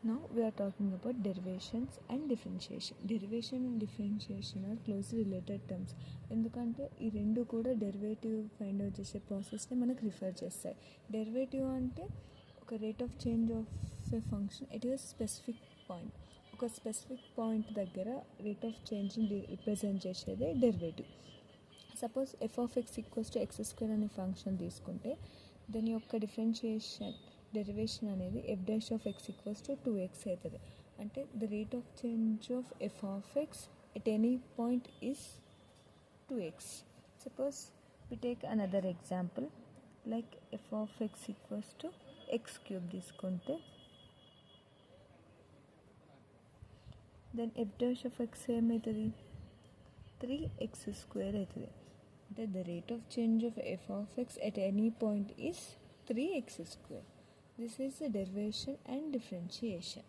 Now we are talking about derivations and differentiation. Derivation and differentiation are closely related terms. ఎందుకంటే ఈ రెండు కూడా derivative find out చేసే ప్రాసెస్ని మనకు రిఫర్ చేస్తాయి. డెరివేటివ్ అంటే ఒక rate of change of A function at a specific point. ఒక స్పెసిఫిక్ పాయింట్ దగ్గర రేట్ ఆఫ్ చేంజ్ని రిప్రజెంట్ చేసేదే డెరివేటివ్. సపోజ్ f(x)(x)² అనే ఫంక్షన్ తీసుకుంటే దాని యొక్క డెరివేషన్ అనేది f'(x)(2x) అవుతుంది. అంటే the rate of change of f(x) at any point is 2x. Suppose we take another example like f(x)(x3) తీసుకుంటే దెన్ f'(x) ఏమవుతుంది 3x² అవుతుంది. అంటే the rate of change of f(x) at any point is 3x². This is the derivation and differentiation.